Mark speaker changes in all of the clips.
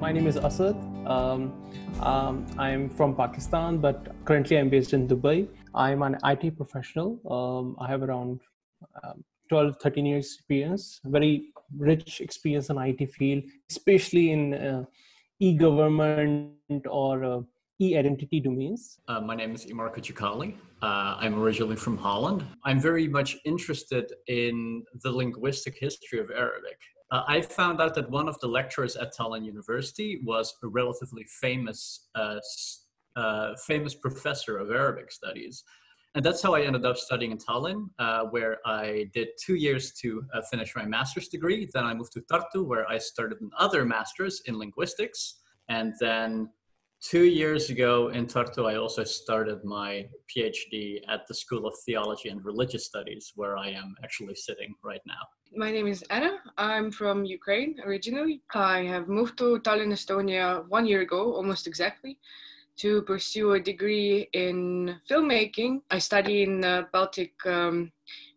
Speaker 1: My name is Asad. I'm from Pakistan, but currently I'm based in Dubai. I'm an IT professional. I have around 12, 13 years experience, very rich experience in IT field, especially in e-government or e-identity domains.
Speaker 2: My name is Imar Kuchikali. I'm originally from Holland. I'm very much interested in the linguistic history of Arabic. I found out that one of the lecturers at Tallinn University was a relatively famous professor of Arabic studies. And that's how I ended up studying in Tallinn, where I did 2 years to finish my master's degree. Then I moved to Tartu, where I started another master's in linguistics. And then 2 years ago in Tartu, I also started my PhD at the School of Theology and Religious Studies, where I am actually sitting right now.
Speaker 3: My name is Anna. I'm from Ukraine originally. I have moved to Tallinn, Estonia 1 year ago, almost exactly, to pursue a degree in filmmaking. I study in Baltic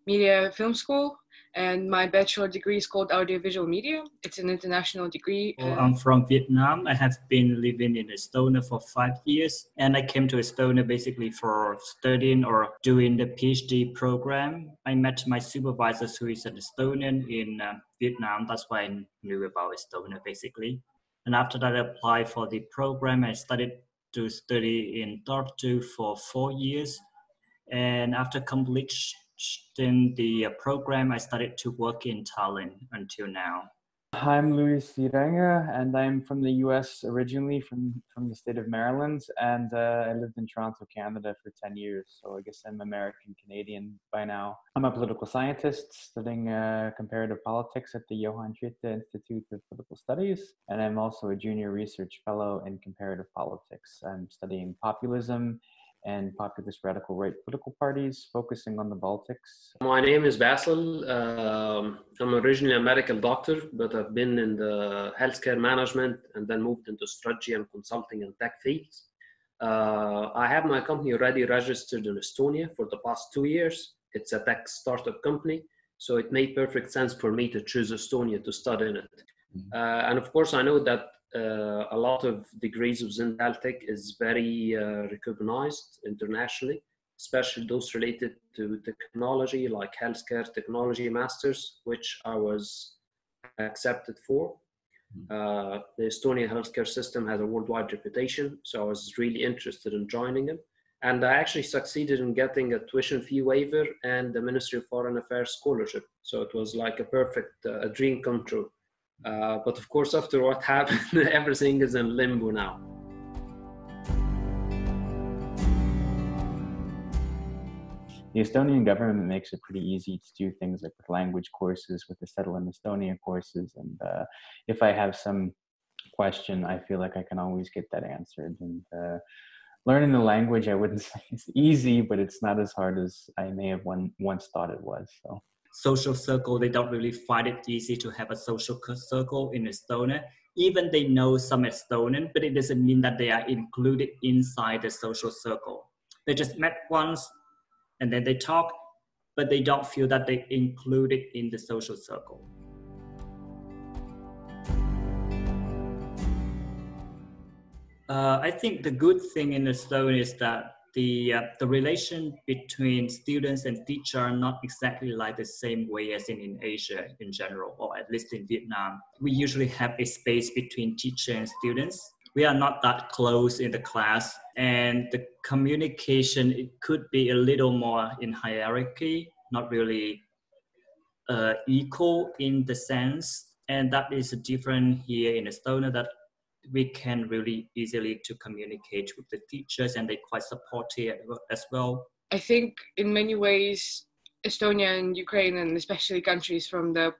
Speaker 3: Media Film School, and my bachelor degree is called Audiovisual Media. It's an international degree.
Speaker 4: Well, I'm from Vietnam. I have been living in Estonia for 5 years, and I came to Estonia basically for studying or doing the PhD program. I met my supervisor, who is an Estonian in Vietnam. That's why I knew about Estonia basically. And after that, I applied for the program. I started to study in Tartu for 4 years, and after completing the program, I started to work in Tallinn until now.
Speaker 5: I'm Luis Siranga, and I'm from the US originally, from the state of Maryland, and I lived in Toronto, Canada for 10 years, so I guess I'm American-Canadian by now. I'm a political scientist studying comparative politics at the Johan Tritte Institute of Political Studies, and I'm also a junior research fellow in comparative politics. I'm studying populism and populist radical right political parties, focusing on the Baltics.
Speaker 6: My name is Basil. I'm originally a medical doctor, but I've been in the healthcare management and then moved into strategy and consulting and tech fields. I have my company already registered in Estonia for the past 2 years. It's a tech startup company, so it made perfect sense for me to choose Estonia to study in it. And of course, I know that a lot of degrees within Caltech is very recognized internationally, especially those related to technology, like healthcare technology masters, which I was accepted for. The Estonian healthcare system has a worldwide reputation, so I was really interested in joining it. And I actually succeeded in getting a tuition fee waiver and the Ministry of Foreign Affairs scholarship. So it was like a perfect dream come true. But of course, after what happened, everything is in limbo now.
Speaker 5: The Estonian government makes it pretty easy to do things like with language courses, with the Settle in Estonia courses. And if I have some question, I feel like I can always get that answered. And learning the language, I wouldn't say it's easy, but it's not as hard as I may have once thought it was. So.
Speaker 4: Social circle, they don't really find it easy to have a social circle in Estonia. Even they know some Estonian, but it doesn't mean that they are included inside the social circle. They just met once and then they talk, but they don't feel that they included in the social circle. I think the good thing in Estonia is that the relation between students and teachers are not exactly like the same way as in Asia in general, or at least in Vietnam. We usually have a space between teacher and students. We are not that close in the class, and the communication, it could be a little more in hierarchy, not really equal in the sense. And that is different here in Estonia, that we can really easily to communicate with the teachers, and they're quite supportive as well.
Speaker 3: I think in many ways, Estonia and Ukraine, and especially countries from the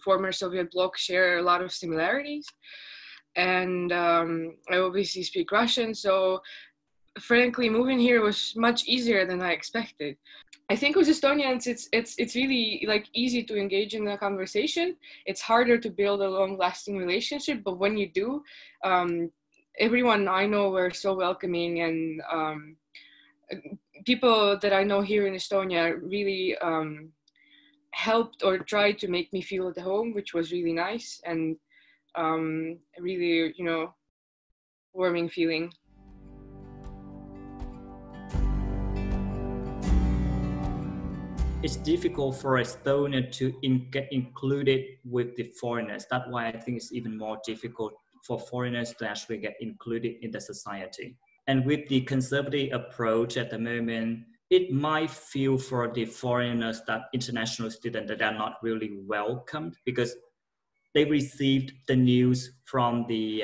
Speaker 3: former Soviet bloc, share a lot of similarities. And I obviously speak Russian, so frankly, moving here was much easier than I expected. I think with Estonians, it's really like easy to engage in a conversation. It's harder to build a long-lasting relationship, but when you do, everyone I know were so welcoming, and people that I know here in Estonia really helped or tried to make me feel at home, which was really nice. And a really, warming feeling.
Speaker 4: It's difficult for Estonia to get included with the foreigners. That's why I think it's even more difficult for foreigners to actually get included in the society. And with the conservative approach at the moment, it might feel for the foreigners, that international students, that are not really welcomed because they received the news from the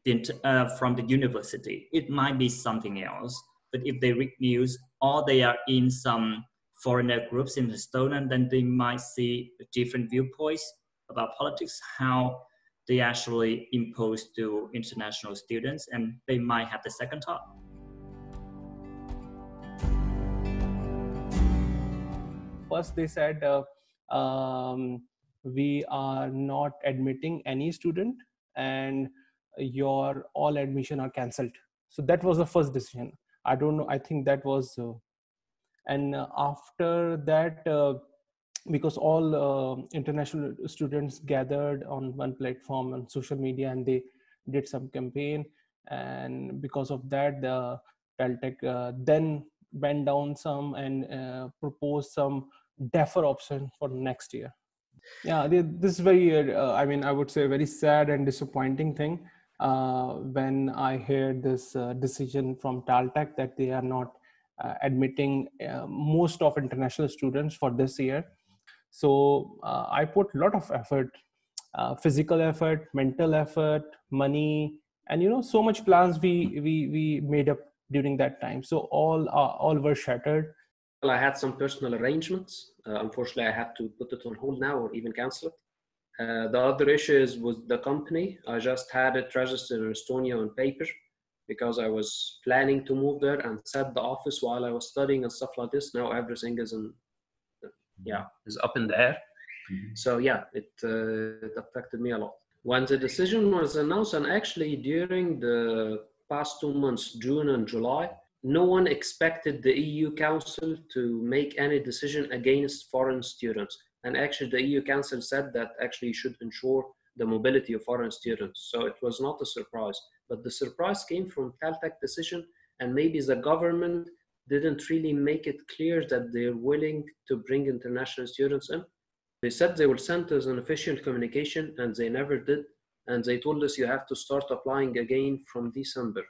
Speaker 4: university. It might be something else, but if they read news or they are in some foreigner groups in Estonia, then they might see different viewpoints about politics, how they actually impose to international students, and they might have the second thought.
Speaker 1: First, they said, we are not admitting any student and your all admission are cancelled. So that was the first decision. I don't know. I think that was, and after that, because all international students gathered on one platform on social media and they did some campaign, and because of that the Caltech then went down some and proposed some defer option for next year. Yeah, this is very I mean, I would say very sad and disappointing thing when I heard this decision from Caltech that they are not admitting most of international students for this year. So I put a lot of effort, physical effort, mental effort, money, and so much plans we made up during that time. So all were shattered.
Speaker 6: Well, I had some personal arrangements. Unfortunately, I had to put it on hold now or even cancel it. The other issue is with the company. I just had it registered in Estonia on paper because I was planning to move there and set the office while I was studying and stuff like this. Now everything is is up in the air. So yeah, it affected me a lot. When the decision was announced, and actually during the past 2 months, June and July, no one expected the EU Council to make any decision against foreign students. And actually the EU Council said that actually you should ensure the mobility of foreign students. So it was not a surprise, but the surprise came from Caltech decision, and maybe the government didn't really make it clear that they're willing to bring international students in. They said they will send us an official communication, and they never did. And they told us you have to start applying again from December,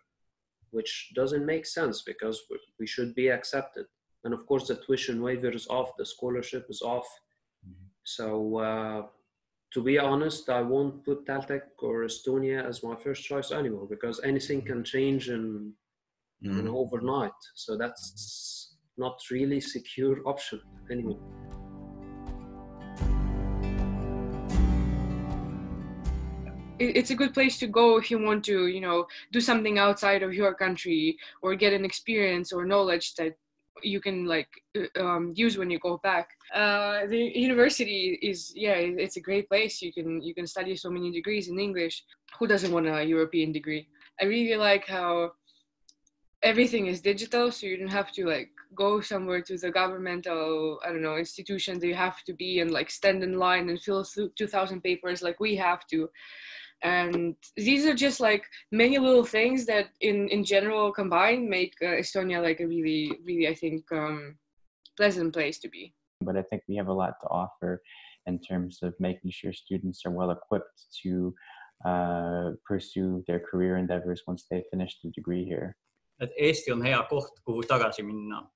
Speaker 6: which doesn't make sense because we should be accepted. And of course, the tuition waiver is off, the scholarship is off. So to be honest, I won't put Caltech or Estonia as my first choice anymore because anything can change in overnight. So that's not really secure option anymore.
Speaker 3: It's a good place to go if you want to, do something outside of your country or get an experience or knowledge that you can use when you go back. The university it's a great place. You can study so many degrees in English. Who doesn't want a European degree? I really like how everything is digital, so you don't have to go somewhere to the governmental, institution that you have to be and stand in line and fill through 2,000 papers like we have to. And these are just many little things that in general combined make Estonia a really, really, I think, pleasant place to be.
Speaker 5: But I think we have a lot to offer in terms of making sure students are well equipped to pursue their career endeavors once they finish the degree here.
Speaker 2: Et Eesti on hea koht, kuhu tagasi minna.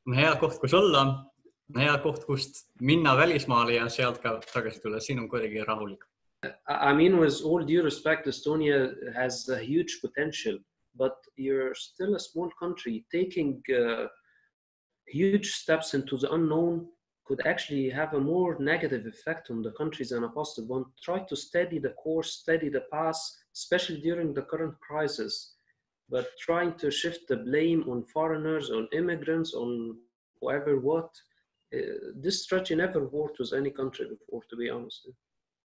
Speaker 2: On hea koht, kus olla, on hea koht, kust minna välismaale ja sealt ka tagasi tulla. Siin on kuidagi rahulik.
Speaker 6: I mean, with all due respect, Estonia has a huge potential, but you're still a small country. Taking huge steps into the unknown could actually have a more negative effect on the country than a positive one. Try to steady the course, steady the path, especially during the current crisis. But trying to shift the blame on foreigners, on immigrants, on whoever what, this strategy never worked with any country before, to be honest.